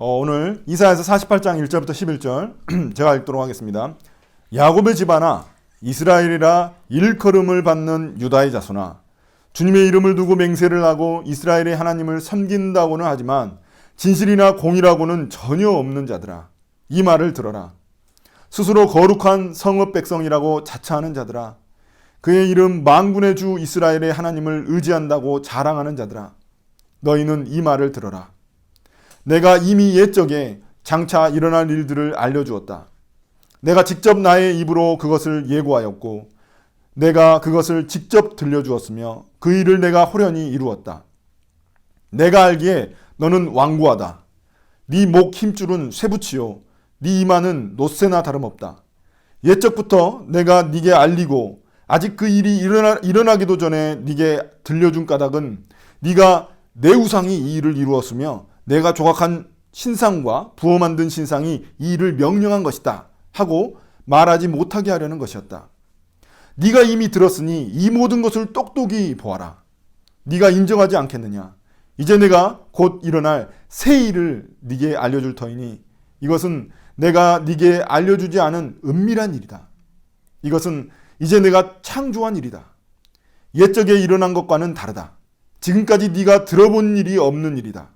오늘 이사야서 48장 1절부터 11절 제가 읽도록 하겠습니다. 야곱의 집안아, 이스라엘이라 일컬음을 받는 유다의 자손아, 주님의 이름을 두고 맹세를 하고 이스라엘의 하나님을 섬긴다고는 하지만 진실이나 공의라고는 전혀 없는 자들아, 이 말을 들어라. 스스로 거룩한 성읍 백성이라고 자처하는 자들아, 그의 이름 만군의 주 이스라엘의 하나님을 의지한다고 자랑하는 자들아, 너희는 이 말을 들어라. 내가 이미 옛적에 장차 일어날 일들을 알려주었다. 내가 직접 나의 입으로 그것을 예고하였고 내가 그것을 직접 들려주었으며 그 일을 내가 호련히 이루었다. 내가 알기에 너는 완고하다. 네 목 힘줄은 쇠붙이요 네 이마는 놋새나 다름없다. 옛적부터 내가 네게 알리고 아직 그 일이 일어나기도 전에 네게 들려준 까닭은 네가 내 우상이 이 일을 이루었으며 내가 조각한 신상과 부어 만든 신상이 이 일을 명령한 것이다 하고 말하지 못하게 하려는 것이었다. 네가 이미 들었으니 이 모든 것을 똑똑히 보아라. 네가 인정하지 않겠느냐? 이제 내가 곧 일어날 새 일을 네게 알려줄 터이니 이것은 내가 네게 알려주지 않은 은밀한 일이다. 이것은 이제 내가 창조한 일이다. 옛적에 일어난 것과는 다르다. 지금까지 네가 들어본 일이 없는 일이다.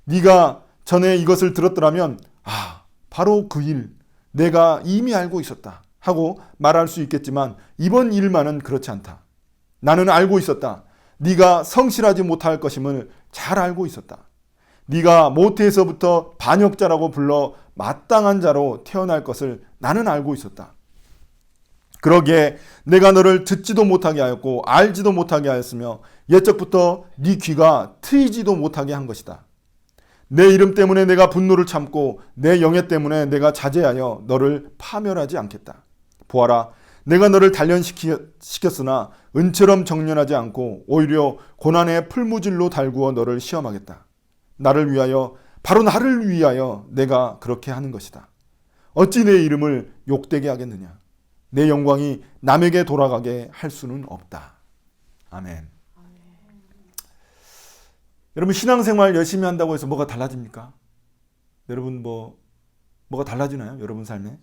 네가 전에 이것을 들었더라면 바로 그 일 내가 이미 알고 있었다 하고 말할 수 있겠지만 이번 일만은 그렇지 않다. 나는 알고 있었다. 네가 성실하지 못할 것임을 잘 알고 있었다. 네가 모태에서부터 반역자라고 불러 마땅한 자로 태어날 것을 나는 알고 있었다. 그러기에 내가 너를 듣지도 못하게 하였고 알지도 못하게 하였으며 옛적부터 네 귀가 트이지도 못하게 한 것이다. 내 이름 때문에 내가 분노를 참고 내 영예 때문에 내가 자제하여 너를 파멸하지 않겠다. 보아라, 내가 너를 단련시켰으나 은처럼 정련하지 않고 오히려 고난의 풀무질로 달구어 너를 시험하겠다. 나를 위하여, 바로 나를 위하여 내가 그렇게 하는 것이다. 어찌 내 이름을 욕되게 하겠느냐? 내 영광이 남에게 돌아가게 할 수는 없다. 아멘. 여러분, 신앙생활 열심히 한다고 해서 뭐가 달라집니까? 여러분 뭐가 달라지나요? 여러분 삶에?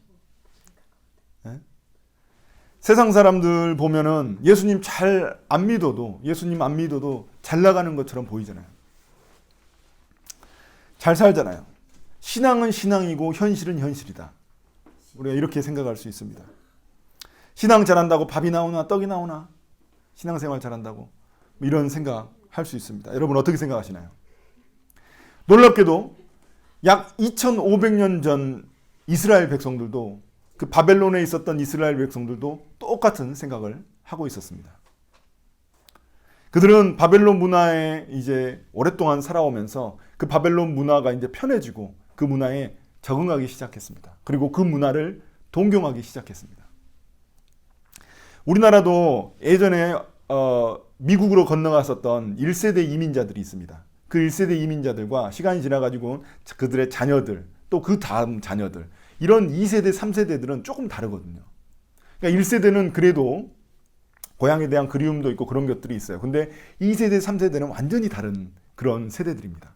네? 세상 사람들 보면은 예수님 안 믿어도 잘 나가는 것처럼 보이잖아요. 잘 살잖아요. 신앙은 신앙이고 현실은 현실이다. 우리가 이렇게 생각할 수 있습니다. 신앙 잘한다고 밥이 나오나 떡이 나오나? 신앙생활 잘한다고? 이런 생각할 수 있습니다. 여러분 어떻게 생각하시나요? 놀랍게도 약 2500년 전 이스라엘 백성들도 그 바벨론에 있었던 이스라엘 백성들도 똑같은 생각을 하고 있었습니다. 그들은 바벨론 문화에 이제 오랫동안 살아오면서 그 바벨론 문화가 이제 편해지고 그 문화에 적응하기 시작했습니다. 그리고 그 문화를 동경하기 시작했습니다. 우리나라도 예전에 미국으로 건너갔었던 1세대 이민자들이 있습니다. 그 1세대 이민자들과 시간이 지나가지고 그들의 자녀들, 또 그 다음 자녀들, 이런 2세대, 3세대들은 조금 다르거든요. 그러니까 1세대는 그래도 고향에 대한 그리움도 있고 그런 것들이 있어요. 근데 2세대, 3세대는 완전히 다른 그런 세대들입니다.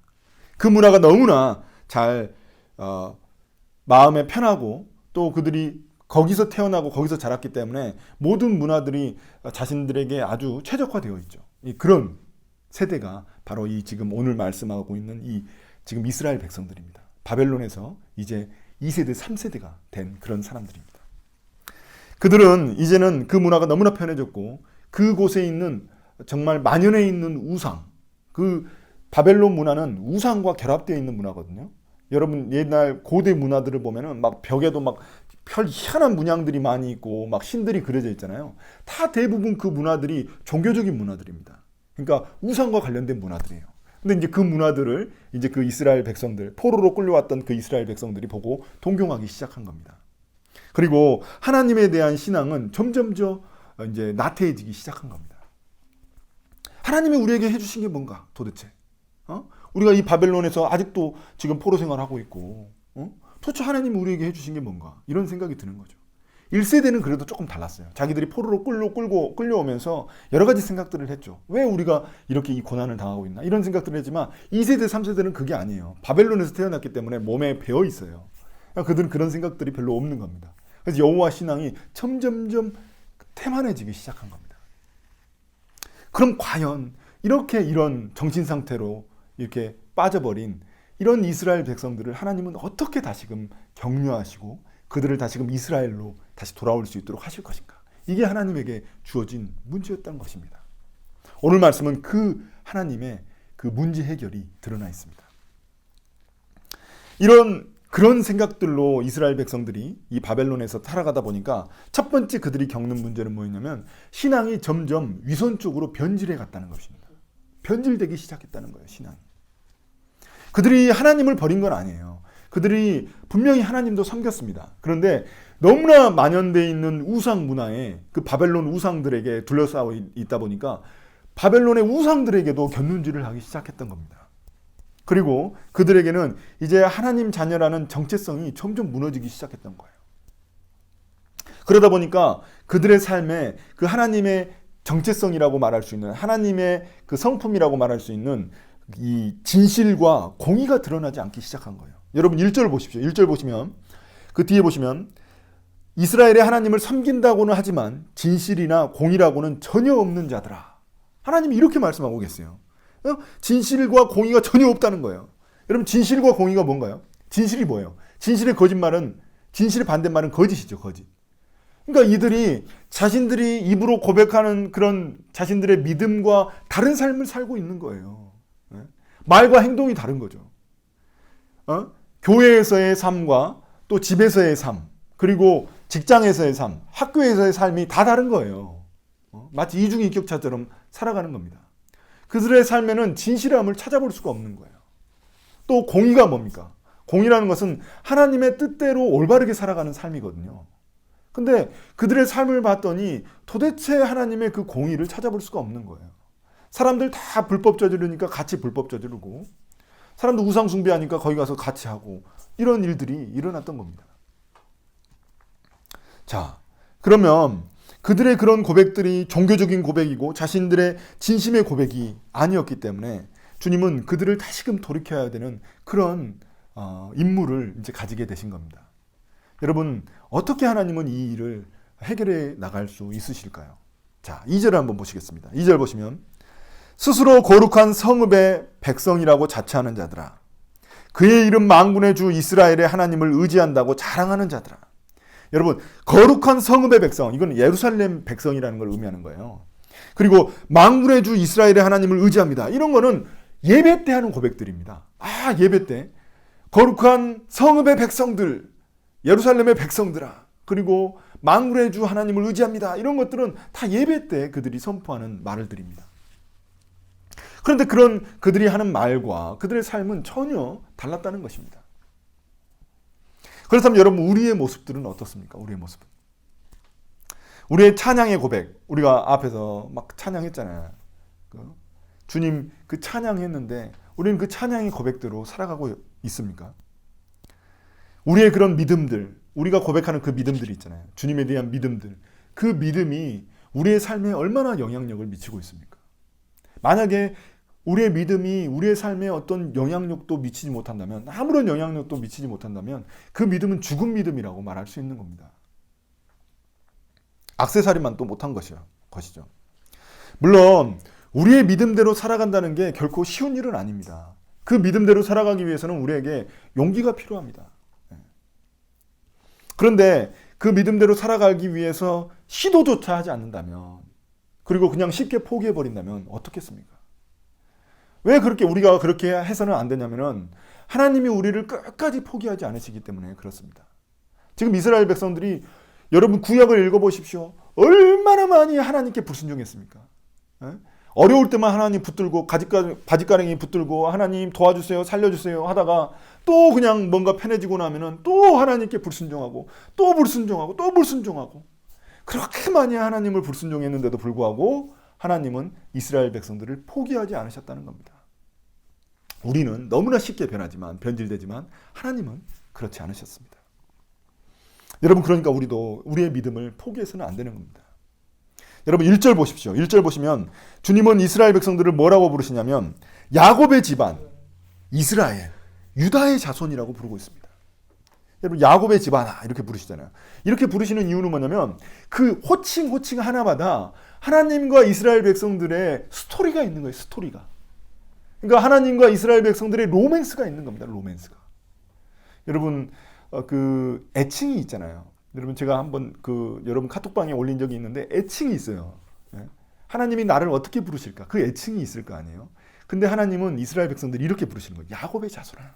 그 문화가 너무나 잘 마음에 편하고 또 그들이 거기서 태어나고 거기서 자랐기 때문에 모든 문화들이 자신들에게 아주 최적화되어 있죠. 그런 세대가 바로 이 지금 오늘 말씀하고 있는 이 지금 이스라엘 백성들입니다. 바벨론에서 이제 2세대, 3세대가 된 그런 사람들입니다. 그들은 이제는 그 문화가 너무나 편해졌고 그곳에 있는 정말 만연해 있는 우상, 그 바벨론 문화는 우상과 결합되어 있는 문화거든요. 여러분 옛날 고대 문화들을 보면은 막 벽에도 막 별 희한한 문양들이 많이 있고 막 신들이 그려져 있잖아요. 다 대부분 그 문화들이 종교적인 문화들입니다. 그러니까 우상과 관련된 문화들이에요. 근데 이제 그 문화들을 이제 그 이스라엘 백성들, 포로로 끌려왔던 그 이스라엘 백성들이 보고 동경하기 시작한 겁니다. 그리고 하나님에 대한 신앙은 점점 이제 나태해지기 시작한 겁니다. 하나님이 우리에게 해주신 게 뭔가 도대체? 우리가 이 바벨론에서 아직도 지금 포로 생활하고 있고, 도대체 하나님이 우리에게 해주신 게 뭔가? 이런 생각이 드는 거죠. 1세대는 그래도 조금 달랐어요. 자기들이 포로로 끌려오면서 여러 가지 생각들을 했죠. 왜 우리가 이렇게 이 고난을 당하고 있나? 이런 생각들을 했지만 2세대, 3세대는 그게 아니에요. 바벨론에서 태어났기 때문에 몸에 배어 있어요. 그러니까 그들은 그런 생각들이 별로 없는 겁니다. 그래서 여호와 신앙이 점점점 태만해지기 시작한 겁니다. 그럼 과연 이렇게 이런 정신 상태로 이렇게 빠져버린 이런 이스라엘 백성들을 하나님은 어떻게 다시금 격려하시고 그들을 다시금 이스라엘로 다시 돌아올 수 있도록 하실 것인가? 이게 하나님에게 주어진 문제였던 것입니다. 오늘 말씀은 그 하나님의 그 문제 해결이 드러나 있습니다. 그런 생각들로 이스라엘 백성들이 이 바벨론에서 살아가다 보니까 첫 번째 그들이 겪는 문제는 뭐였냐면 신앙이 점점 위선 쪽으로 변질해 갔다는 것입니다. 변질되기 시작했다는 거예요, 신앙이. 그들이 하나님을 버린 건 아니에요. 그들이 분명히 하나님도 섬겼습니다. 그런데 너무나 만연되어 있는 우상 문화에 그 바벨론 우상들에게 둘러싸여 있다 보니까 바벨론의 우상들에게도 곁눈질을 하기 시작했던 겁니다. 그리고 그들에게는 이제 하나님 자녀라는 정체성이 점점 무너지기 시작했던 거예요. 그러다 보니까 그들의 삶에 그 하나님의 정체성이라고 말할 수 있는 하나님의 그 성품이라고 말할 수 있는 이 진실과 공의가 드러나지 않기 시작한 거예요. 여러분 1절 보십시오. 1절 보시면 그 뒤에 보시면 이스라엘의 하나님을 섬긴다고는 하지만 진실이나 공의라고는 전혀 없는 자들아. 하나님이 이렇게 말씀하고 계세요. 진실과 공의가 전혀 없다는 거예요. 여러분 진실과 공의가 뭔가요? 진실이 뭐예요? 진실의 반대말은 거짓이죠. 거짓. 그러니까 이들이 자신들이 입으로 고백하는 그런 자신들의 믿음과 다른 삶을 살고 있는 거예요. 말과 행동이 다른 거죠. 교회에서의 삶과 또 집에서의 삶, 그리고 직장에서의 삶, 학교에서의 삶이 다 다른 거예요. 마치 이중인격자처럼 살아가는 겁니다. 그들의 삶에는 진실함을 찾아볼 수가 없는 거예요. 또 공의가 뭡니까? 공의라는 것은 하나님의 뜻대로 올바르게 살아가는 삶이거든요. 근데 그들의 삶을 봤더니 도대체 하나님의 그 공의를 찾아볼 수가 없는 거예요. 사람들 다 불법 저지르니까 같이 불법 저지르고, 사람들 우상 숭배하니까 거기 가서 같이 하고, 이런 일들이 일어났던 겁니다. 자, 그러면 그들의 그런 고백들이 종교적인 고백이고 자신들의 진심의 고백이 아니었기 때문에 주님은 그들을 다시금 돌이켜야 되는 그런 임무를 이제 가지게 되신 겁니다. 여러분, 어떻게 하나님은 이 일을 해결해 나갈 수 있으실까요? 자, 2절을 한번 보시겠습니다. 2절 보시면 스스로 거룩한 성읍의 백성이라고 자처하는 자들아, 그의 이름 만군의 주 이스라엘의 하나님을 의지한다고 자랑하는 자들아. 여러분, 거룩한 성읍의 백성, 이건 예루살렘 백성이라는 걸 의미하는 거예요. 그리고 만군의 주 이스라엘의 하나님을 의지합니다. 이런 거는 예배 때 하는 고백들입니다. 예배 때 거룩한 성읍의 백성들, 예루살렘의 백성들아, 그리고 만군의 주 하나님을 의지합니다. 이런 것들은 다 예배 때 그들이 선포하는 말들입니다. 그런데 그런 그들이 하는 말과 그들의 삶은 전혀 달랐다는 것입니다. 그렇다면 여러분, 우리의 모습들은 어떻습니까? 우리의 모습은. 우리의 찬양의 고백, 우리가 앞에서 막 찬양했잖아요. 주님 그 찬양했는데 우리는 그 찬양의 고백대로 살아가고 있습니까? 우리의 그런 믿음들, 우리가 고백하는 그 믿음들이 있잖아요. 주님에 대한 믿음들, 그 믿음이 우리의 삶에 얼마나 영향력을 미치고 있습니까? 만약에 우리의 믿음이 우리의 삶에 어떤 영향력도 미치지 못한다면, 아무런 영향력도 미치지 못한다면 그 믿음은 죽은 믿음이라고 말할 수 있는 겁니다. 액세서리만 또 못한 것이죠. 물론 우리의 믿음대로 살아간다는 게 결코 쉬운 일은 아닙니다. 그 믿음대로 살아가기 위해서는 우리에게 용기가 필요합니다. 그런데 그 믿음대로 살아가기 위해서 시도조차 하지 않는다면, 그리고 그냥 쉽게 포기해버린다면 어떻겠습니까? 왜 우리가 그렇게 해서는 안 되냐면은 하나님이 우리를 끝까지 포기하지 않으시기 때문에 그렇습니다. 지금 이스라엘 백성들이, 여러분 구약을 읽어보십시오. 얼마나 많이 하나님께 불순종했습니까? 어려울 때만 하나님 붙들고 바짓가랑이 붙들고 하나님 도와주세요, 살려주세요 하다가 또 그냥 뭔가 편해지고 나면은 또 하나님께 불순종하고 또 불순종하고 또 불순종하고, 그렇게 많이 하나님을 불순종했는데도 불구하고 하나님은 이스라엘 백성들을 포기하지 않으셨다는 겁니다. 우리는 너무나 쉽게 변질되지만 하나님은 그렇지 않으셨습니다. 여러분, 그러니까 우리도 우리의 믿음을 포기해서는 안 되는 겁니다. 여러분 1절 보십시오. 1절 보시면 주님은 이스라엘 백성들을 뭐라고 부르시냐면 야곱의 집안, 이스라엘, 유다의 자손이라고 부르고 있습니다. 여러분, 야곱의 집안아 이렇게 부르시잖아요. 이렇게 부르시는 이유는 뭐냐면 그 호칭 하나마다 하나님과 이스라엘 백성들의 스토리가 있는 거예요. 스토리가. 그러니까 하나님과 이스라엘 백성들의 로맨스가 있는 겁니다. 로맨스가. 여러분, 그 애칭이 있잖아요. 여러분, 제가 한번 여러분 카톡방에 올린 적이 있는데 애칭이 있어요. 하나님이 나를 어떻게 부르실까? 그 애칭이 있을 거 아니에요. 근데 하나님은 이스라엘 백성들이 이렇게 부르시는 거예요. 야곱의 자손아.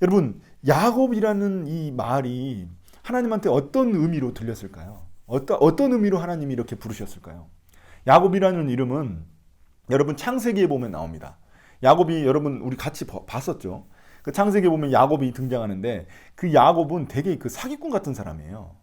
여러분, 야곱이라는 이 말이 하나님한테 어떤 의미로 들렸을까요? 어떤 의미로 하나님이 이렇게 부르셨을까요? 야곱이라는 이름은 여러분 창세기에 보면 나옵니다. 야곱이 여러분 우리 같이 봤었죠. 그 창세기에 보면 야곱이 등장하는데 그 야곱은 되게 그 사기꾼 같은 사람이에요.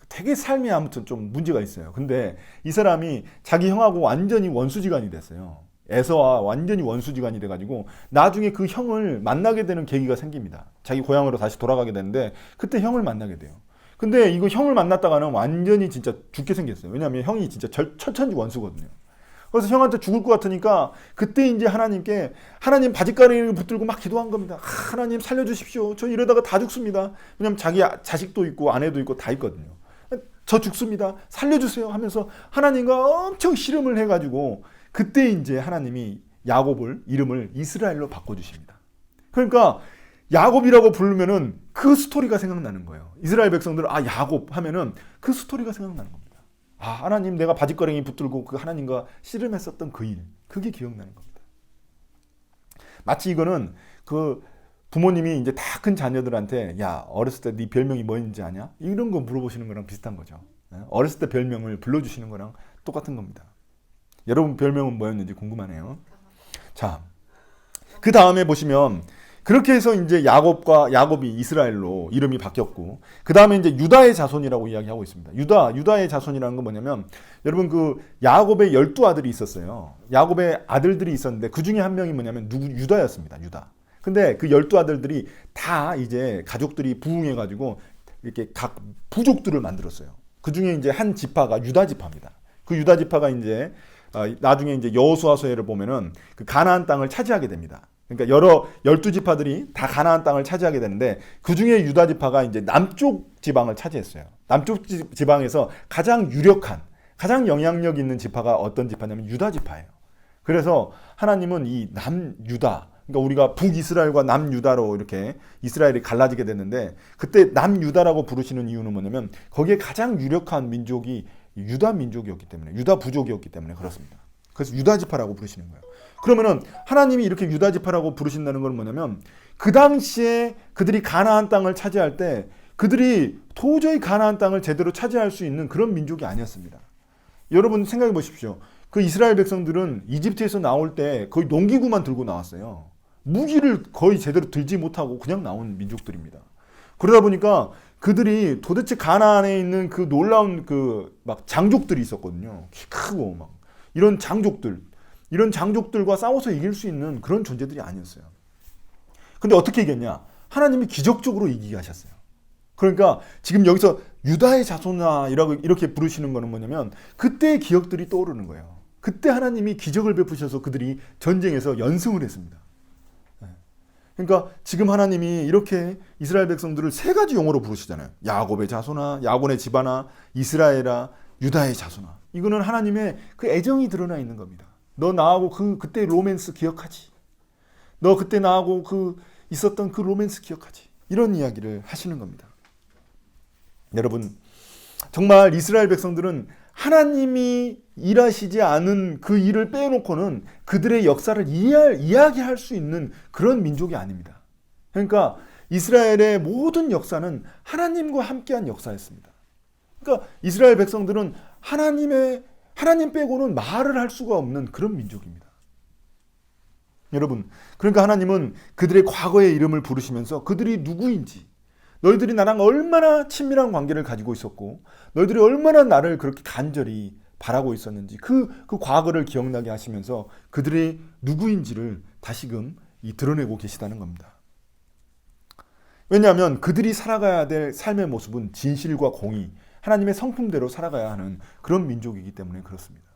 되게 삶이 아무튼 좀 문제가 있어요. 근데 이 사람이 자기 형하고 완전히 원수지간이 됐어요. 에서와 완전히 원수지간이 돼가지고 나중에 그 형을 만나게 되는 계기가 생깁니다. 자기 고향으로 다시 돌아가게 되는데 그때 형을 만나게 돼요. 근데 이거 형을 만났다가는 완전히 진짜 죽게 생겼어요. 왜냐하면 형이 진짜 천천지 원수거든요. 그래서 형한테 죽을 것 같으니까 그때 이제 하나님 바짓가랑이를 붙들고 막 기도한 겁니다. 하나님 살려주십시오. 저 이러다가 다 죽습니다. 왜냐하면 자기 자식도 있고 아내도 있고 다 있거든요. 저 죽습니다. 살려주세요 하면서 하나님과 엄청 씨름을 해가지고 그때 이제 하나님이 야곱을 이름을 이스라엘로 바꿔주십니다. 그러니까 야곱이라고 부르면은 그 스토리가 생각나는 거예요. 이스라엘 백성들은 야곱 하면은 그 스토리가 생각나는 겁니다. 하나님 내가 바짓가랑이 붙들고 그 하나님과 씨름했었던 그 일, 그게 기억나는 겁니다. 마치 이거는 그 부모님이 이제 다 큰 자녀들한테 야 어렸을 때 네 별명이 뭐였는지 아냐? 이런 거 물어보시는 거랑 비슷한 거죠. 어렸을 때 별명을 불러주시는 거랑 똑같은 겁니다. 여러분 별명은 뭐였는지 궁금하네요. 자, 그 다음에 보시면 그렇게 해서 이제 야곱이 이스라엘로 이름이 바뀌었고, 그 다음에 이제 유다의 자손이라고 이야기하고 있습니다. 유다의 자손이라는 건 뭐냐면, 여러분 그 야곱의 12아들이 있었어요. 야곱의 아들들이 있었는데 그 중에 한 명이 뭐냐면 유다였습니다. 유다. 근데 그 12아들들이 다 이제 가족들이 부흥해가지고 이렇게 각 부족들을 만들었어요. 그 중에 이제 한 지파가 유다 지파입니다. 그 유다 지파가 이제 나중에 이제 여호수아서에를 보면은 그 가나안 땅을 차지하게 됩니다. 그러니까 12지파들이 다 가나안 땅을 차지하게 되는데 그 중에 유다 지파가 이제 남쪽 지방을 차지했어요. 남쪽 지방에서 가장 유력한, 가장 영향력 있는 지파가 어떤 지파냐면 유다 지파예요. 그래서 하나님은 이 남유다, 그러니까 우리가 북이스라엘과 남유다로 이렇게 이스라엘이 갈라지게 됐는데 그때 남유다라고 부르시는 이유는 뭐냐면 거기에 가장 유력한 민족이 유다 민족이었기 때문에, 유다 부족이었기 때문에 그렇습니다. 그래서 유다 지파라고 부르시는 거예요. 그러면은 하나님이 이렇게 유다 지파라고 부르신다는 건 뭐냐면 그 당시에 그들이 가나안 땅을 차지할 때 그들이 도저히 가나안 땅을 제대로 차지할 수 있는 그런 민족이 아니었습니다. 여러분 생각해 보십시오. 그 이스라엘 백성들은 이집트에서 나올 때 거의 농기구만 들고 나왔어요. 무기를 거의 제대로 들지 못하고 그냥 나온 민족들입니다. 그러다 보니까 그들이 도대체 가나안에 있는 그 놀라운 그 막 장족들이 있었거든요. 키 크고 막 이런 장족들과 싸워서 이길 수 있는 그런 존재들이 아니었어요. 근데 어떻게 이겼냐? 하나님이 기적적으로 이기게 하셨어요. 그러니까 지금 여기서 유다의 자손아 이렇게 부르시는 거는 뭐냐면 그때의 기억들이 떠오르는 거예요. 그때 하나님이 기적을 베푸셔서 그들이 전쟁에서 연승을 했습니다. 그러니까 지금 하나님이 이렇게 이스라엘 백성들을 세 가지 용어로 부르시잖아요. 야곱의 자손아, 야곱의 집안아, 이스라엘아, 유다의 자손아. 이거는 하나님의 그 애정이 드러나 있는 겁니다. 너 나하고 그때 로맨스 기억하지? 너 그때 나하고 있었던 그 로맨스 기억하지? 이런 이야기를 하시는 겁니다. 여러분, 정말 이스라엘 백성들은 하나님이 일하시지 않은 그 일을 빼놓고는 그들의 역사를 이야기할 수 있는 그런 민족이 아닙니다. 그러니까 이스라엘의 모든 역사는 하나님과 함께한 역사였습니다. 그러니까 이스라엘 백성들은 하나님 빼고는 말을 할 수가 없는 그런 민족입니다. 여러분, 그러니까 하나님은 그들의 과거의 이름을 부르시면서 그들이 누구인지, 너희들이 나랑 얼마나 친밀한 관계를 가지고 있었고 너희들이 얼마나 나를 그렇게 간절히 바라고 있었는지 그 과거를 기억나게 하시면서 그들의 누구인지를 다시금 드러내고 계시다는 겁니다. 왜냐하면 그들이 살아가야 될 삶의 모습은 진실과 공의, 하나님의 성품대로 살아가야 하는 그런 민족이기 때문에 그렇습니다.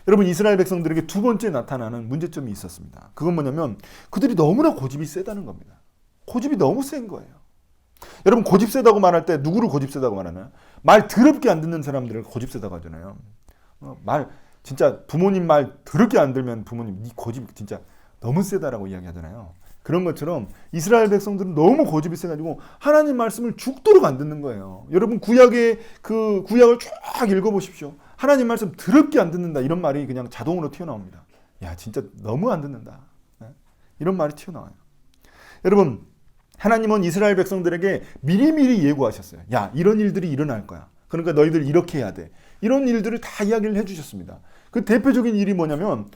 여러분, 이스라엘 백성들에게 두 번째 나타나는 문제점이 있었습니다. 그건 뭐냐면 그들이 너무나 고집이 세다는 겁니다. 고집이 너무 센 거예요. 여러분, 고집 세다고 말할 때 누구를 고집 세다고 말하나요? 말 더럽게 안 듣는 사람들을 고집 세다고 하잖아요. 말 진짜 부모님 말 더럽게 안 들면 부모님 네 고집 진짜 너무 세다라고 이야기하잖아요. 그런 것처럼 이스라엘 백성들은 너무 고집이 세가지고 하나님 말씀을 죽도록 안 듣는 거예요. 여러분, 구약을 쫙 읽어보십시오. 하나님 말씀 더럽게 안 듣는다, 이런 말이 그냥 자동으로 튀어나옵니다. 야, 진짜 너무 안 듣는다, 이런 말이 튀어나와요. 여러분, 하나님은 이스라엘 백성들에게 미리미리 예고하셨어요. 야, 이런 일들이 일어날 거야. 그러니까 너희들 이렇게 해야 돼. 이런 일들을 다 이야기를 해주셨습니다. 그 대표적인 일이 뭐냐면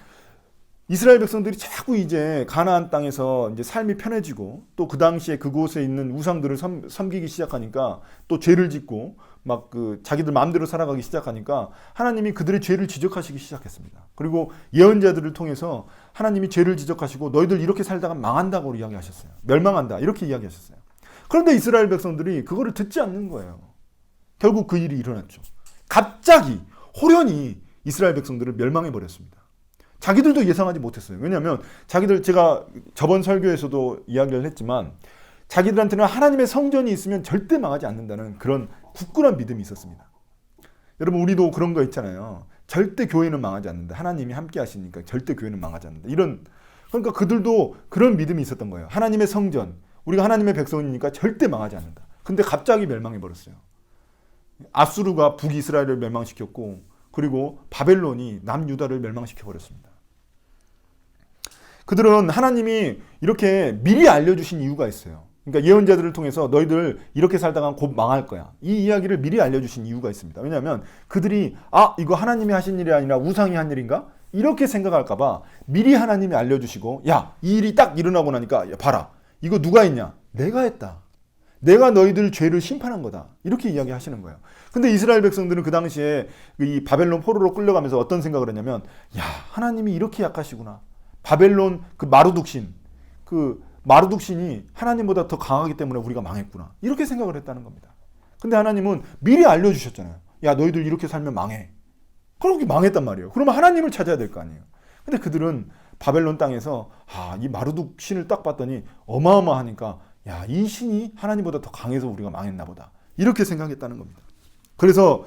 이스라엘 백성들이 자꾸 이제 가나안 땅에서 이제 삶이 편해지고 또 그 당시에 그곳에 있는 우상들을 섬기기 시작하니까 또 죄를 짓고 막 자기들 마음대로 살아가기 시작하니까 하나님이 그들의 죄를 지적하시기 시작했습니다. 그리고 예언자들을 통해서 하나님이 죄를 지적하시고 너희들 이렇게 살다가 망한다고 이야기하셨어요. 멸망한다, 이렇게 이야기하셨어요. 그런데 이스라엘 백성들이 그거를 듣지 않는 거예요. 결국 그 일이 일어났죠. 갑자기 호련히 이스라엘 백성들을 멸망해 버렸습니다. 자기들도 예상하지 못했어요. 왜냐하면 제가 저번 설교에서도 이야기를 했지만 자기들한테는 하나님의 성전이 있으면 절대 망하지 않는다는 그런 굳건한 믿음이 있었습니다. 여러분, 우리도 그런 거 있잖아요. 절대 교회는 망하지 않는다. 하나님이 함께 하시니까 절대 교회는 망하지 않는다. 그러니까 그들도 그런 믿음이 있었던 거예요. 하나님의 성전, 우리가 하나님의 백성이니까 절대 망하지 않는다. 근데 갑자기 멸망해 버렸어요. 아수르가 북이스라엘을 멸망시켰고 그리고 바벨론이 남유다를 멸망시켜 버렸습니다. 그들은 하나님이 이렇게 미리 알려주신 이유가 있어요. 그러니까 예언자들을 통해서 너희들 이렇게 살다가 곧 망할 거야, 이 이야기를 미리 알려주신 이유가 있습니다. 왜냐하면 그들이 이거 하나님이 하신 일이 아니라 우상이 한 일인가? 이렇게 생각할까 봐 미리 하나님이 알려주시고, 야, 이 일이 딱 일어나고 나니까, 야, 봐라, 이거 누가 했냐? 내가 했다. 내가 너희들 죄를 심판한 거다. 이렇게 이야기하시는 거예요. 근데 이스라엘 백성들은 그 당시에 이 바벨론 포로로 끌려가면서 어떤 생각을 했냐면, 야, 하나님이 이렇게 약하시구나. 바벨론 마루둑신이 하나님보다 더 강하기 때문에 우리가 망했구나, 이렇게 생각을 했다는 겁니다. 근데 하나님은 미리 알려주셨잖아요. 야, 너희들 이렇게 살면 망해. 그렇게 망했단 말이에요. 그러면 하나님을 찾아야 될 거 아니에요. 근데 그들은 바벨론 땅에서 이 마루둑신을 딱 봤더니 어마어마하니까, 야, 이 신이 하나님보다 더 강해서 우리가 망했나 보다, 이렇게 생각했다는 겁니다. 그래서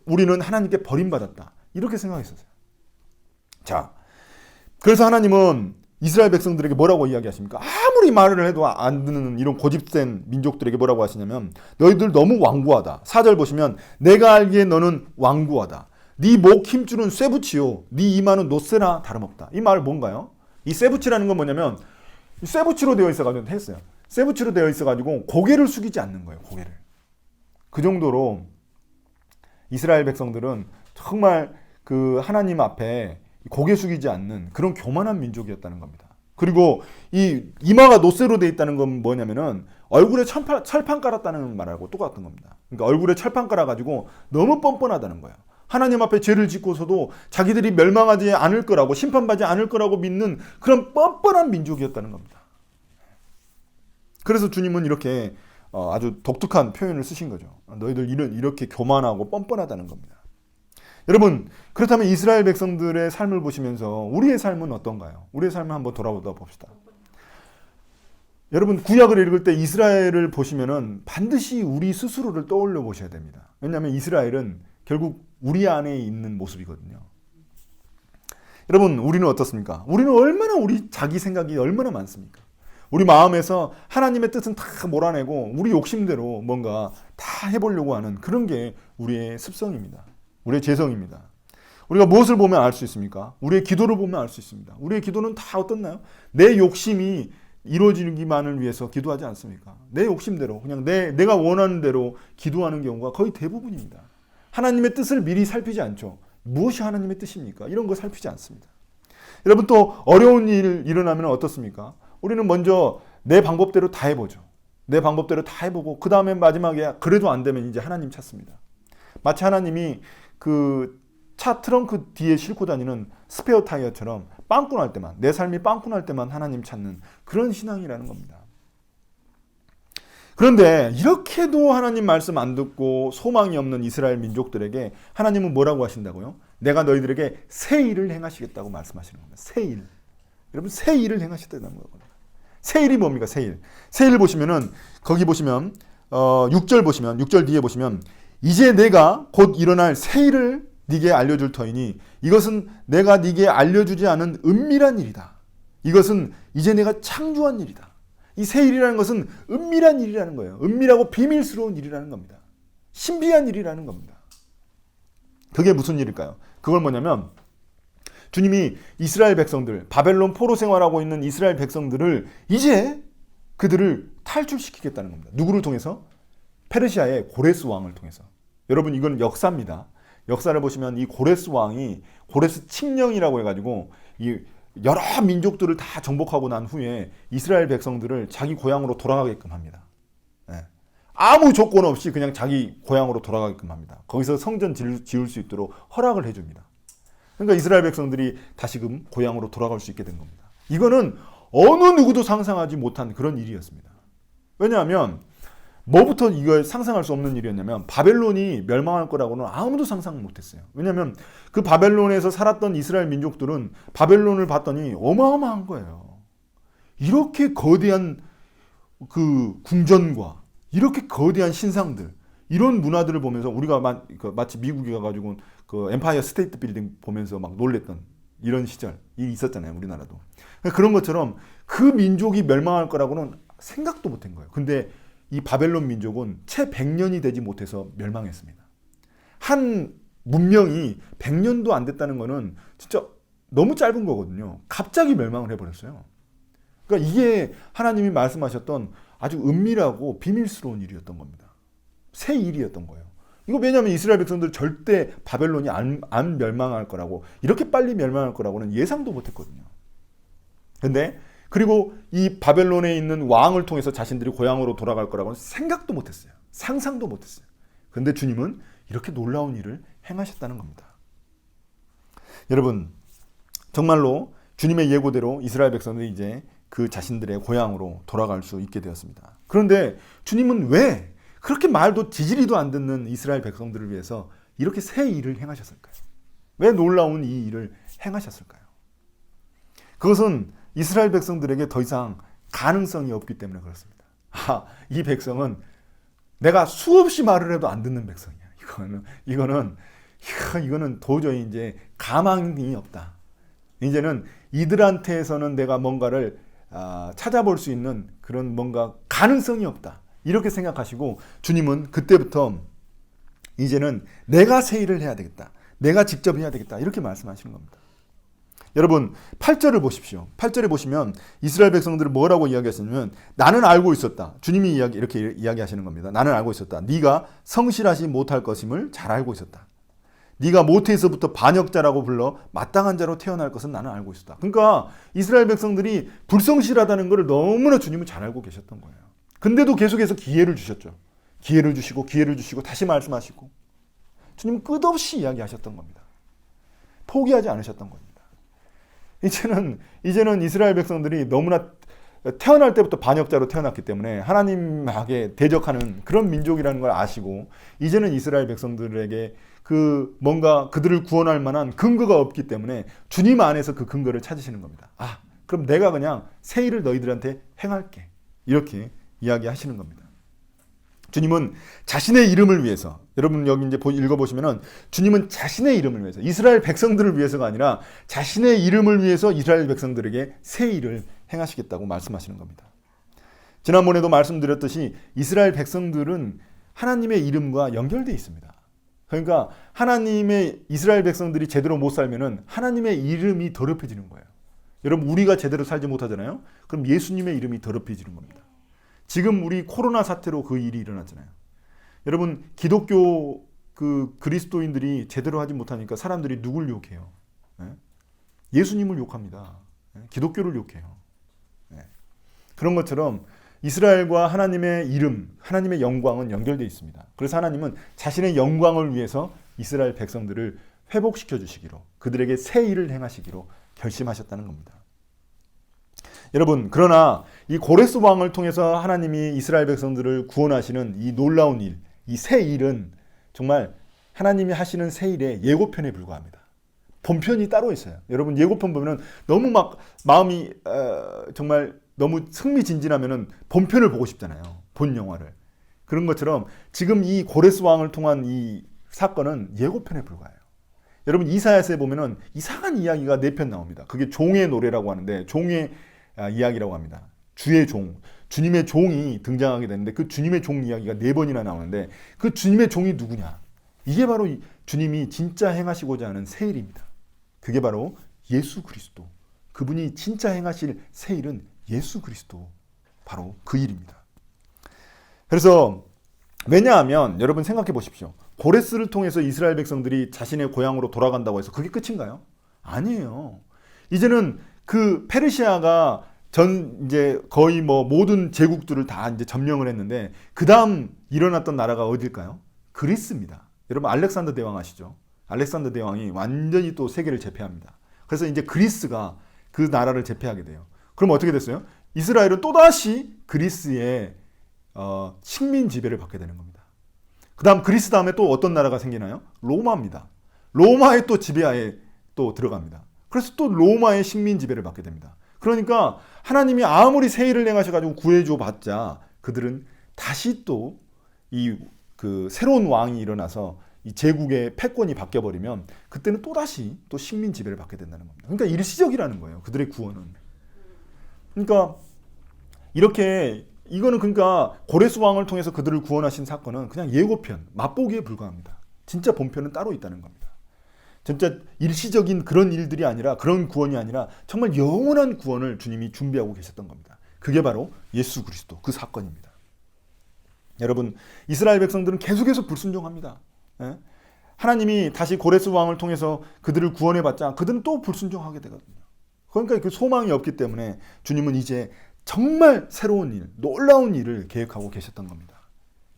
우리는 하나님께 버림받았다, 이렇게 생각했었어요. 자, 그래서 하나님은 이스라엘 백성들에게 뭐라고 이야기하십니까? 아무리 말을 해도 안 듣는 이런 고집센 민족들에게 뭐라고 하시냐면, 너희들 너무 완고하다. 4절 보시면, 내가 알기에 너는 완고하다. 네 목 힘줄은 쇠붙이요, 네 이마는 노쇠나 다름없다. 이 말 뭔가요? 이 쇠붙이라는 건 뭐냐면, 쇠붙이로 되어 있어가지고 했어요. 쇠붙이로 되어 있어가지고 고개를 숙이지 않는 거예요. 고개를. 그 정도로 이스라엘 백성들은 정말 그 하나님 앞에 고개 숙이지 않는 그런 교만한 민족이었다는 겁니다. 그리고 이 이마가 노쇠로 되어 있다는 건 뭐냐면은 얼굴에 철판 깔았다는 말하고 똑같은 겁니다. 그러니까 얼굴에 철판 깔아가지고 너무 뻔뻔하다는 거예요. 하나님 앞에 죄를 짓고서도 자기들이 멸망하지 않을 거라고, 심판받지 않을 거라고 믿는 그런 뻔뻔한 민족이었다는 겁니다. 그래서 주님은 이렇게 아주 독특한 표현을 쓰신 거죠. 너희들 이렇게 교만하고 뻔뻔하다는 겁니다. 여러분, 그렇다면 이스라엘 백성들의 삶을 보시면서 우리의 삶은 어떤가요? 우리의 삶을 한번 돌아보다 봅시다. 여러분, 구약을 읽을 때 이스라엘을 보시면은 반드시 우리 스스로를 떠올려 보셔야 됩니다. 왜냐하면 이스라엘은 결국 우리 안에 있는 모습이거든요. 여러분, 우리는 어떻습니까? 우리는 얼마나 자기 생각이 얼마나 많습니까? 우리 마음에서 하나님의 뜻은 다 몰아내고 우리 욕심대로 뭔가 다 해보려고 하는 그런 게 우리의 습성입니다. 우리의 죄성입니다. 우리가 무엇을 보면 알 수 있습니까? 우리의 기도를 보면 알 수 있습니다. 우리의 기도는 다 어떻나요? 내 욕심이 이루어지기만을 위해서 기도하지 않습니까? 내 욕심대로, 그냥 내가 원하는 대로 기도하는 경우가 거의 대부분입니다. 하나님의 뜻을 미리 살피지 않죠. 무엇이 하나님의 뜻입니까? 이런 거 살피지 않습니다. 여러분, 또 어려운 일 일어나면 어떻습니까? 우리는 먼저 내 방법대로 다 해보죠. 내 방법대로 다 해보고 그 다음에 마지막에 그래도 안 되면 이제 하나님 찾습니다. 마치 하나님이 그 차 트렁크 뒤에 싣고 다니는 스페어 타이어처럼 빵꾸 날 때만, 내 삶이 빵꾸 날 때만 하나님 찾는 그런 신앙이라는 겁니다. 그런데 이렇게도 하나님 말씀 안 듣고 소망이 없는 이스라엘 민족들에게 하나님은 뭐라고 하신다고요? 내가 너희들에게 새 일을 행하시겠다고 말씀하시는 겁니다. 새 일. 여러분, 새 일을 행하셨다는 거거든요. 새 일이 뭡니까? 새 일. 새 일 보시면은 거기 보시면 6절 보시면 6절 뒤에 보시면 이제 내가 곧 일어날 새 일을 네게 알려줄 터이니 이것은 내가 네게 알려주지 않은 은밀한 일이다. 이것은 이제 내가 창조한 일이다. 이 새 일이라는 것은 은밀한 일이라는 거예요. 은밀하고 비밀스러운 일이라는 겁니다. 신비한 일이라는 겁니다. 그게 무슨 일일까요? 그걸 뭐냐면 주님이 이스라엘 백성들, 바벨론 포로 생활하고 있는 이스라엘 백성들을 이제 그들을 탈출시키겠다는 겁니다. 누구를 통해서? 페르시아의 고레스 왕을 통해서. 여러분, 이건 역사입니다. 역사를 보시면 이 고레스 왕이 고레스 칙령이라고 해가지고 이 여러 민족들을 다 정복하고 난 후에 이스라엘 백성들을 자기 고향으로 돌아가게끔 합니다. 네. 아무 조건 없이 그냥 자기 고향으로 돌아가게끔 합니다. 거기서 성전 지을 수 있도록 허락을 해줍니다. 그러니까 이스라엘 백성들이 다시금 고향으로 돌아갈 수 있게 된 겁니다. 이거는 어느 누구도 상상하지 못한 그런 일이었습니다. 왜냐하면 뭐부터 이걸 상상할 수 없는 일이었냐면 바벨론이 멸망할 거라고는 아무도 상상 못했어요. 왜냐하면 그 바벨론에서 살았던 이스라엘 민족들은 바벨론을 봤더니 어마어마한 거예요. 이렇게 거대한 그 궁전과 이렇게 거대한 신상들, 이런 문화들을 보면서 우리가 마치 미국에 가가지고 그 엠파이어 스테이트 빌딩 보면서 막 놀랬던 이런 시절이 있었잖아요. 우리나라도. 그런 것처럼 그 민족이 멸망할 거라고는 생각도 못한 거예요. 근데 이 바벨론 민족은 채 100년이 되지 못해서 멸망했습니다. 한 문명이 100년도 안 됐다는 거는 진짜 너무 짧은 거거든요. 갑자기 멸망을 해버렸어요. 그러니까 이게 하나님이 말씀하셨던 아주 은밀하고 비밀스러운 일이었던 겁니다. 새 일이었던 거예요. 이거 왜냐하면 이스라엘 백성들 절대 바벨론이 안 멸망할 거라고, 이렇게 빨리 멸망할 거라고는 예상도 못했거든요. 근데 그리고 이 바벨론에 있는 왕을 통해서 자신들이 고향으로 돌아갈 거라고는 생각도 못했어요. 상상도 못했어요. 그런데 주님은 이렇게 놀라운 일을 행하셨다는 겁니다. 여러분, 정말로 주님의 예고대로 이스라엘 백성들이 이제 그 자신들의 고향으로 돌아갈 수 있게 되었습니다. 그런데 주님은 왜 그렇게 말도 지지리도 안 듣는 이스라엘 백성들을 위해서 이렇게 새 일을 행하셨을까요? 왜 놀라운 이 일을 행하셨을까요? 그것은 이스라엘 백성들에게 더 이상 가능성이 없기 때문에 그렇습니다. 이 백성은 내가 수없이 말을 해도 안 듣는 백성이야. 이거는 도저히 이제 가망이 없다. 이제는 이들한테서는 내가 뭔가를 찾아볼 수 있는 그런 뭔가 가능성이 없다. 이렇게 생각하시고 주님은 그때부터 이제는 내가 새 일을 해야 되겠다. 내가 직접 해야 되겠다. 이렇게 말씀하시는 겁니다. 여러분 8절을 보십시오. 8절에 보시면 이스라엘 백성들을 뭐라고 이야기하시냐면 나는 알고 있었다. 주님이 이렇게 이야기하시는 겁니다. 나는 알고 있었다. 네가 성실하지 못할 것임을 잘 알고 있었다. 네가 모태에서부터 반역자라고 불러 마땅한 자로 태어날 것은 나는 알고 있었다. 그러니까 이스라엘 백성들이 불성실하다는 것을 너무나 주님은 잘 알고 계셨던 거예요. 근데도 계속해서 기회를 주셨죠. 기회를 주시고 다시 말씀하시고 주님은 끝없이 이야기하셨던 겁니다. 포기하지 않으셨던 겁니다. 이제는 이스라엘 백성들이 너무나 태어날 때부터 반역자로 태어났기 때문에 하나님에게 대적하는 그런 민족이라는 걸 아시고 이제는 이스라엘 백성들에게 그 뭔가 그들을 구원할 만한 근거가 없기 때문에 주님 안에서 그 근거를 찾으시는 겁니다. 그럼 내가 그냥 새 일을 너희들한테 행할게. 이렇게 이야기하시는 겁니다. 주님은 자신의 이름을 위해서, 여러분 여기 이제 읽어보시면은 주님은 자신의 이름을 위해서, 이스라엘 백성들을 위해서가 아니라 자신의 이름을 위해서 이스라엘 백성들에게 새 일을 행하시겠다고 말씀하시는 겁니다. 지난번에도 말씀드렸듯이 이스라엘 백성들은 하나님의 이름과 연결되어 있습니다. 그러니까 하나님의 이스라엘 백성들이 제대로 못 살면은 하나님의 이름이 더럽혀지는 거예요. 여러분 우리가 제대로 살지 못하잖아요. 그럼 예수님의 이름이 더럽혀지는 겁니다. 지금 우리 코로나 사태로 그 일이 일어났잖아요. 여러분 기독교 그리스도인들이 제대로 하지 못하니까 사람들이 누굴 욕해요? 예수님을 욕합니다. 기독교를 욕해요. 그런 것처럼 이스라엘과 하나님의 이름, 하나님의 영광은 연결되어 있습니다. 그래서 하나님은 자신의 영광을 위해서 이스라엘 백성들을 회복시켜 주시기로, 그들에게 새 일을 행하시기로 결심하셨다는 겁니다. 여러분, 그러나 이 고레스 왕을 통해서 하나님이 이스라엘 백성들을 구원하시는 이 놀라운 일, 이 새 일은 정말 하나님이 하시는 새 일의 예고편에 불과합니다. 본편이 따로 있어요. 여러분, 예고편 보면은 너무 막 마음이 정말 너무 흥미진진하면은 본편을 보고 싶잖아요. 본 영화를. 그런 것처럼 지금 이 고레스 왕을 통한 이 사건은 예고편에 불과해요. 여러분, 이사야서에 보면은 이상한 이야기가 4편 나옵니다. 그게 종의 노래라고 하는데, 종의 이야기라고 합니다. 주의 종, 주님의 종이 등장하게 되는데, 그 주님의 종 이야기가 4번이나 나오는데, 그 주님의 종이 누구냐? 이게 바로 주님이 진짜 행하시고자 하는 새 일입니다. 그게 바로 예수 그리스도. 그분이 진짜 행하실 새 일은 예수 그리스도. 바로 그 일입니다. 그래서 왜냐하면 여러분 생각해 보십시오. 고레스를 통해서 이스라엘 백성들이 자신의 고향으로 돌아간다고 해서 그게 끝인가요? 아니에요. 이제는 그 페르시아가 이제 거의 뭐 모든 제국들을 다 이제 점령을 했는데, 그 다음 일어났던 나라가 어딜까요? 그리스입니다. 여러분, 알렉산더 대왕 아시죠? 알렉산더 대왕이 완전히 또 세계를 제패합니다. 그래서 이제 그리스가 그 나라를 제패하게 돼요. 그럼 어떻게 됐어요? 이스라엘은 또다시 그리스의 식민 지배를 받게 되는 겁니다. 그 다음 그리스 다음에 또 어떤 나라가 생기나요? 로마입니다. 로마의 또 지배하에 또 들어갑니다. 그래서 또 로마의 식민 지배를 받게 됩니다. 그러니까 하나님이 아무리 새 일을 행하셔가지고 구해줘 봤자 그들은 다시 또 그 새로운 왕이 일어나서 이 제국의 패권이 바뀌어버리면 그때는 또다시 또 식민 지배를 받게 된다는 겁니다. 그러니까 일시적이라는 거예요. 그들의 구원은. 그러니까 이렇게 이거는 그러니까 고레스 왕을 통해서 그들을 구원하신 사건은 그냥 예고편, 맛보기에 불과합니다. 진짜 본편은 따로 있다는 겁니다. 진짜 일시적인 그런 일들이 아니라, 그런 구원이 아니라 정말 영원한 구원을 주님이 준비하고 계셨던 겁니다. 그게 바로 예수 그리스도, 그 사건입니다. 여러분, 이스라엘 백성들은 계속해서 불순종합니다. 예? 하나님이 다시 고레스 왕을 통해서 그들을 구원해봤자 그들은 또 불순종하게 되거든요. 그러니까 그 소망이 없기 때문에 주님은 이제 정말 새로운 일, 놀라운 일을 계획하고 계셨던 겁니다.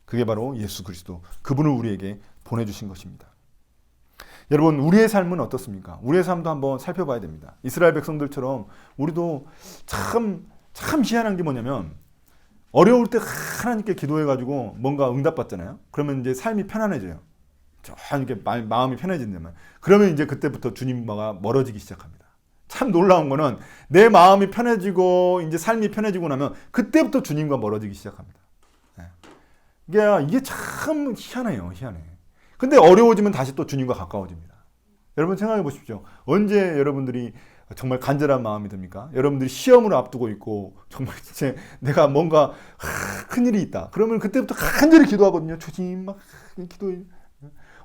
그게 바로 예수 그리스도, 그분을 우리에게 보내주신 것입니다. 여러분, 우리의 삶은 어떻습니까? 우리의 삶도 한번 살펴봐야 됩니다. 이스라엘 백성들처럼 우리도 참 희한한 게 뭐냐면, 어려울 때 하나님께 기도해가지고 뭔가 응답받잖아요. 그러면 이제 삶이 편안해져요. 이렇게 마음이 편해진다면. 그러면 이제 그때부터 주님과 멀어지기 시작합니다. 참 놀라운 거는 내 마음이 편해지고 이제 삶이 편해지고 나면 그때부터 주님과 멀어지기 시작합니다. 이게 참 희한해요. 희한해. 근데 어려워지면 다시 또 주님과 가까워집니다. 여러분 생각해 보십시오. 언제 여러분들이 정말 간절한 마음이 듭니까? 여러분들이 시험을 앞두고 있고 정말 진짜 내가 뭔가 큰일이 있다. 그러면 그때부터 간절히 기도하거든요. 주님 막 기도해.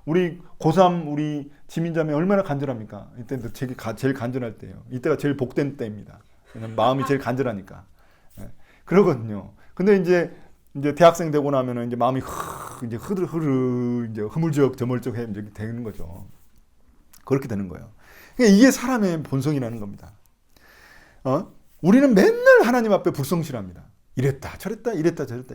우리 고3 우리 지민자매 얼마나 간절합니까? 이때도 제일 간절할 때예요. 이때가 제일 복된 때입니다. 마음이 제일 간절하니까. 그러거든요. 근데 이제 대학생 되고 나면은 이제 마음이 이제 이제 흐물적저물적 이제 되는 거죠. 그렇게 되는 거예요. 그러니까 이게 사람의 본성이라는 겁니다. 우리는 맨날 하나님 앞에 불성실합니다. 이랬다 저랬다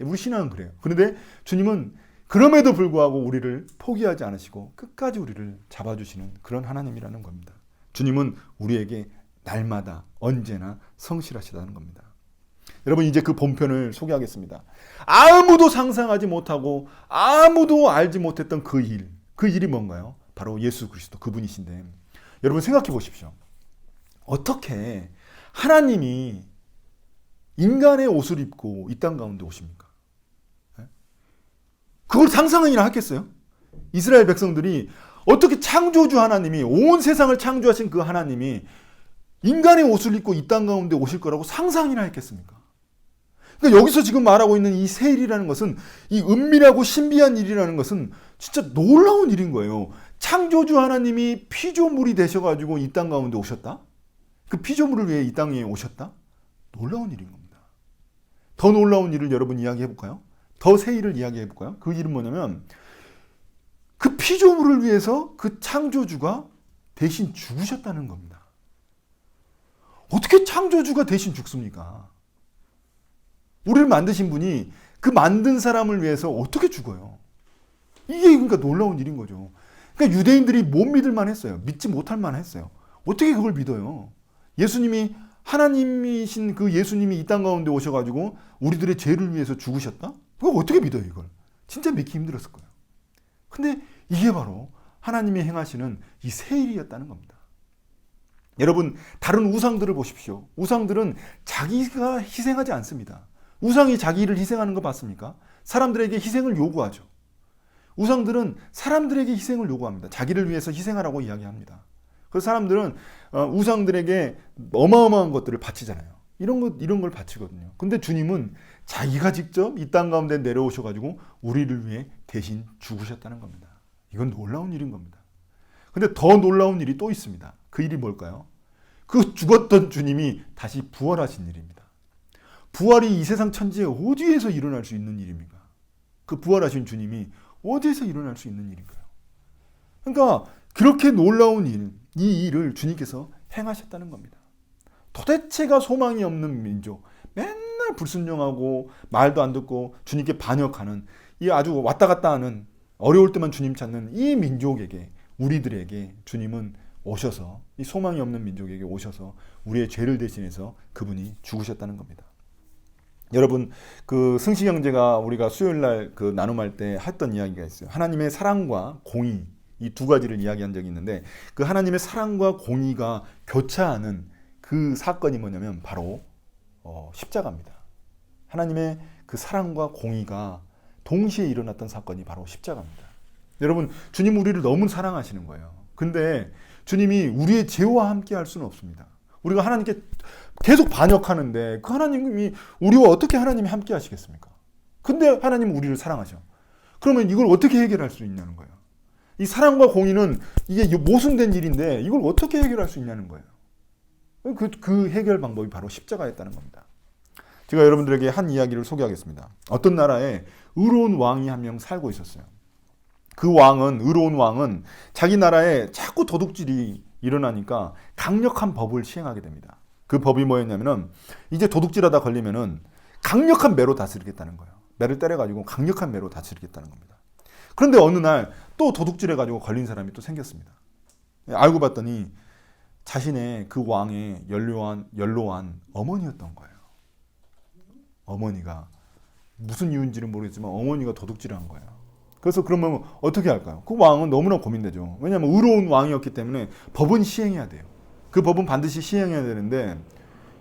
우리 신앙은 그래요. 그런데 주님은 그럼에도 불구하고 우리를 포기하지 않으시고 끝까지 우리를 잡아주시는 그런 하나님이라는 겁니다. 주님은 우리에게 날마다 언제나 성실하시다는 겁니다. 여러분, 이제 그 본편을 소개하겠습니다. 아무도 상상하지 못하고 아무도 알지 못했던 그 일이 뭔가요? 바로 예수 그리스도, 그분이신데, 여러분 생각해 보십시오. 어떻게 하나님이 인간의 옷을 입고 이 땅 가운데 오십니까? 그걸 상상이나 하겠어요? 이스라엘 백성들이 어떻게 창조주 하나님이, 온 세상을 창조하신 그 하나님이 인간의 옷을 입고 이 땅 가운데 오실 거라고 상상이나 했겠습니까? 그러니까 여기서 지금 말하고 있는 이 새 일이라는 것은, 이 은밀하고 신비한 일이라는 것은 진짜 놀라운 일인 거예요. 창조주 하나님이 피조물이 되셔가지고 이 땅 가운데 오셨다? 그 피조물을 위해 이 땅에 오셨다? 놀라운 일인 겁니다. 더 놀라운 일을 여러분 이야기해볼까요? 더 새 일을 이야기해볼까요? 그 일은 뭐냐면, 그 피조물을 위해서 그 창조주가 대신 죽으셨다는 겁니다. 어떻게 창조주가 대신 죽습니까? 우리를 만드신 분이 그 만든 사람을 위해서 어떻게 죽어요? 이게 그러니까 놀라운 일인 거죠. 그러니까 유대인들이 못 믿을 만 했어요. 믿지 못할 만 했어요. 어떻게 그걸 믿어요? 예수님이 하나님이신 그 예수님이 이 땅 가운데 오셔가지고 우리들의 죄를 위해서 죽으셨다? 그거 어떻게 믿어요, 이걸? 진짜 믿기 힘들었을 거예요. 근데 이게 바로 하나님이 행하시는 이 새 일이었다는 겁니다. 여러분, 다른 우상들을 보십시오. 우상들은 자기가 희생하지 않습니다. 우상이 자기를 희생하는 거 봤습니까? 사람들에게 희생을 요구하죠. 우상들은 사람들에게 희생을 요구합니다. 자기를 위해서 희생하라고 이야기합니다. 그래서 사람들은 우상들에게 어마어마한 것들을 바치잖아요. 이런 걸 바치거든요. 근데 주님은 자기가 직접 이 땅 가운데 내려오셔가지고 우리를 위해 대신 죽으셨다는 겁니다. 이건 놀라운 일인 겁니다. 근데 더 놀라운 일이 또 있습니다. 그 일이 뭘까요? 그 죽었던 주님이 다시 부활하신 일입니다. 부활이 이 세상 천지에 어디에서 일어날 수 있는 일입니까? 그 부활하신 주님이 어디에서 일어날 수 있는 일인가요? 그러니까 그렇게 놀라운 일, 이 일을 주님께서 행하셨다는 겁니다. 도대체가 소망이 없는 민족, 맨날 불순종하고 말도 안 듣고 주님께 반역하는 이 아주 왔다 갔다 하는 어려울 때만 주님 찾는 이 민족에게, 우리들에게 주님은 오셔서, 이 소망이 없는 민족에게 오셔서 우리의 죄를 대신해서 그분이 죽으셨다는 겁니다. 여러분, 그 승식 형제가 우리가 수요일 날 그 나눔할 때 했던 이야기가 있어요. 하나님의 사랑과 공의, 이 두 가지를 이야기한 적이 있는데, 그 하나님의 사랑과 공의가 교차하는 그 사건이 뭐냐면 바로 십자가입니다. 하나님의 그 사랑과 공의가 동시에 일어났던 사건이 바로 십자가입니다. 여러분, 주님 우리를 너무 사랑하시는 거예요. 근데 주님이 우리의 죄와 함께 할 수는 없습니다. 우리가 하나님께 계속 반역하는데 그 하나님이 우리와 어떻게 하나님이 함께 하시겠습니까? 근데 하나님은 우리를 사랑하셔. 그러면 이걸 어떻게 해결할 수 있냐는 거예요. 이 사랑과 공의는 이게 모순된 일인데 이걸 어떻게 해결할 수 있냐는 거예요. 그 해결 방법이 바로 십자가였다는 겁니다. 제가 여러분들에게 한 이야기를 소개하겠습니다. 어떤 나라에 의로운 왕이 한 명 살고 있었어요. 그 왕은, 의로운 왕은 자기 나라에 자꾸 도둑질이 일어나니까 강력한 법을 시행하게 됩니다. 그 법이 뭐였냐면은 이제 도둑질하다 걸리면은 강력한 매로 다스리겠다는 거예요. 매를 때려가지고 강력한 매로 다스리겠다는 겁니다. 그런데 어느 날 또 도둑질해가지고 걸린 사람이 또 생겼습니다. 알고 봤더니 자신의 그 왕의 연로한 어머니였던 거예요. 어머니가 무슨 이유인지는 모르겠지만 어머니가 도둑질을 한 거예요. 그래서 그러면 어떻게 할까요? 그 왕은 너무나 고민되죠. 왜냐하면 의로운 왕이었기 때문에 법은 시행해야 돼요. 그 법은 반드시 시행해야 되는데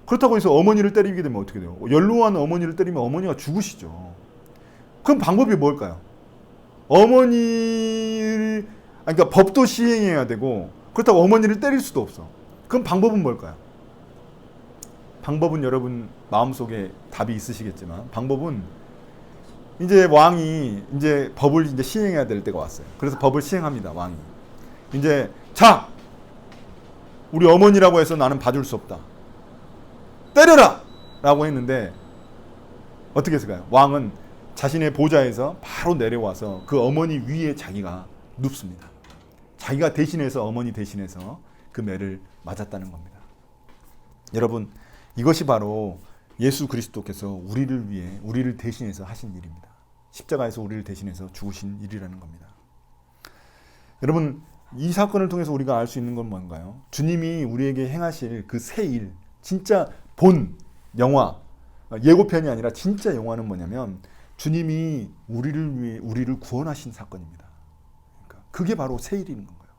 그렇다고 해서 어머니를 때리게 되면 어떻게 돼요? 연로한 어머니를 때리면 어머니가 죽으시죠. 그럼 방법이 뭘까요? 그러니까 법도 시행해야 되고 그렇다고 어머니를 때릴 수도 없어. 그럼 방법은 뭘까요? 방법은 여러분 마음속에 답이 있으시겠지만 방법은 이제 왕이 이제 법을 이제 시행해야 될 때가 왔어요. 그래서 법을 시행합니다. 왕이 이제 자 우리 어머니라고 해서 나는 봐줄 수 없다. 때려라! 라고 했는데 어떻게 했을까요? 왕은 자신의 보좌에서 바로 내려와서 그 어머니 위에 자기가 눕습니다. 자기가 대신해서 어머니 대신해서 그 매를 맞았다는 겁니다. 여러분 이것이 바로 예수 그리스도께서 우리를 위해 우리를 대신해서 하신 일입니다. 십자가에서 우리를 대신해서 죽으신 일이라는 겁니다. 여러분 이 사건을 통해서 우리가 알 수 있는 건 뭔가요? 주님이 우리에게 행하실 그 새 일, 진짜 본 영화, 예고편이 아니라 진짜 영화는 뭐냐면 주님이 우리를 위해 우리를 구원하신 사건입니다. 그러니까 그게 바로 새 일인 건가요?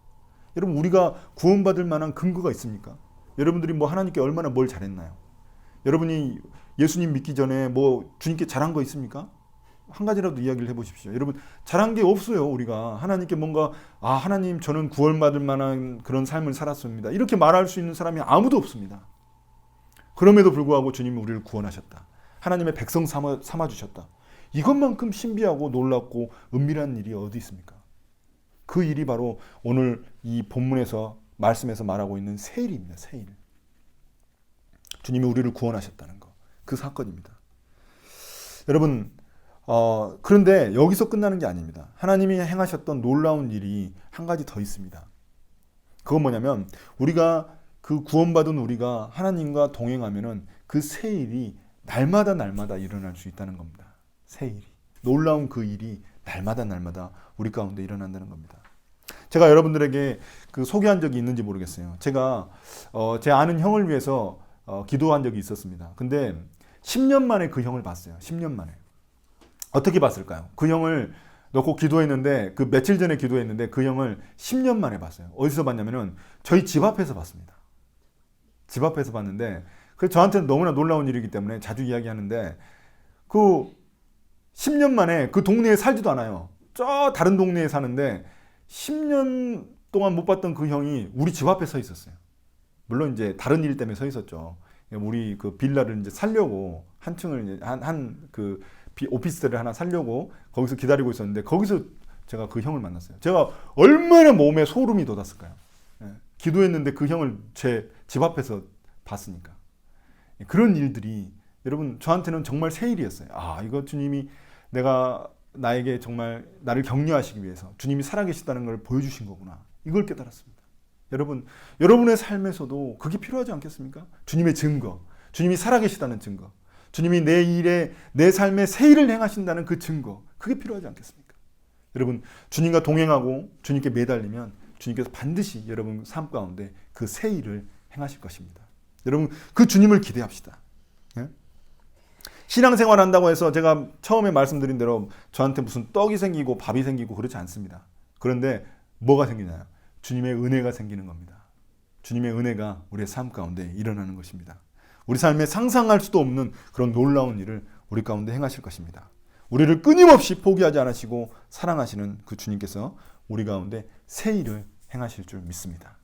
여러분 우리가 구원받을 만한 근거가 있습니까? 여러분들이 뭐 하나님께 얼마나 뭘 잘했나요? 여러분이 예수님 믿기 전에 뭐 주님께 잘한 거 있습니까? 한 가지라도 이야기를 해보십시오. 여러분 잘한 게 없어요. 우리가 하나님께 뭔가 하나님 저는 구원받을 만한 그런 삶을 살았습니다. 이렇게 말할 수 있는 사람이 아무도 없습니다. 그럼에도 불구하고 주님이 우리를 구원하셨다. 하나님의 백성 삼아주셨다. 이것만큼 신비하고 놀랍고 은밀한 일이 어디 있습니까? 그 일이 바로 오늘 이 본문에서 말씀에서 말하고 있는 새 일입니다. 새 일. 주님이 우리를 구원하셨다는 거. 그 사건입니다. 여러분 그런데 여기서 끝나는 게 아닙니다. 하나님이 행하셨던 놀라운 일이 한 가지 더 있습니다. 그건 뭐냐면 우리가 그 구원받은 우리가 하나님과 동행하면은 그 새 일이 날마다 일어날 수 있다는 겁니다. 새 일이. 놀라운 그 일이 날마다 우리 가운데 일어난다는 겁니다. 제가 여러분들에게 그 소개한 적이 있는지 모르겠어요. 제가 제 아는 형을 위해서 기도한 적이 있었습니다. 근데 10년 만에 그 형을 봤어요. 10년 만에. 어떻게 봤을까요? 그 형을 넣고 기도했는데, 그 며칠 전에 기도했는데 그 형을 10년 만에 봤어요. 어디서 봤냐면은 저희 집 앞에서 봤습니다. 집 앞에서 봤는데, 그 저한테는 너무나 놀라운 일이기 때문에 자주 이야기하는데, 그 10년 만에 그 동네에 살지도 않아요. 저 다른 동네에 사는데 10년 동안 못 봤던 그 형이 우리 집 앞에 서 있었어요. 물론 이제 다른 일 때문에 서 있었죠. 우리 그 빌라를 이제 살려고 한 층을 그 오피스텔을 하나 살려고 거기서 기다리고 있었는데, 거기서 제가 그 형을 만났어요. 제가 얼마나 몸에 소름이 돋았을까요? 기도했는데 그 형을 제 집 앞에서 봤으니까. 그런 일들이 여러분 저한테는 정말 새 일이었어요. 아, 이거 주님이 나에게 정말 나를 격려하시기 위해서 주님이 살아계시다는 걸 보여주신 거구나. 이걸 깨달았습니다. 여러분의 삶에서도 그게 필요하지 않겠습니까? 주님의 증거, 주님이 살아계시다는 증거, 주님이 내 삶에 새 일을 행하신다는 그 증거, 그게 필요하지 않겠습니까? 여러분, 주님과 동행하고 주님께 매달리면 주님께서 반드시 여러분 삶 가운데 그 새 일을 행하실 것입니다. 여러분, 그 주님을 기대합시다. 예? 신앙생활 한다고 해서 제가 처음에 말씀드린 대로 저한테 무슨 떡이 생기고 밥이 생기고 그렇지 않습니다. 그런데 뭐가 생기나요? 주님의 은혜가 생기는 겁니다. 주님의 은혜가 우리의 삶 가운데 일어나는 것입니다. 우리 삶에 상상할 수도 없는 그런 놀라운 일을 우리 가운데 행하실 것입니다. 우리를 끊임없이 포기하지 않으시고 사랑하시는 그 주님께서 우리 가운데 새 일을 행하실 줄 믿습니다.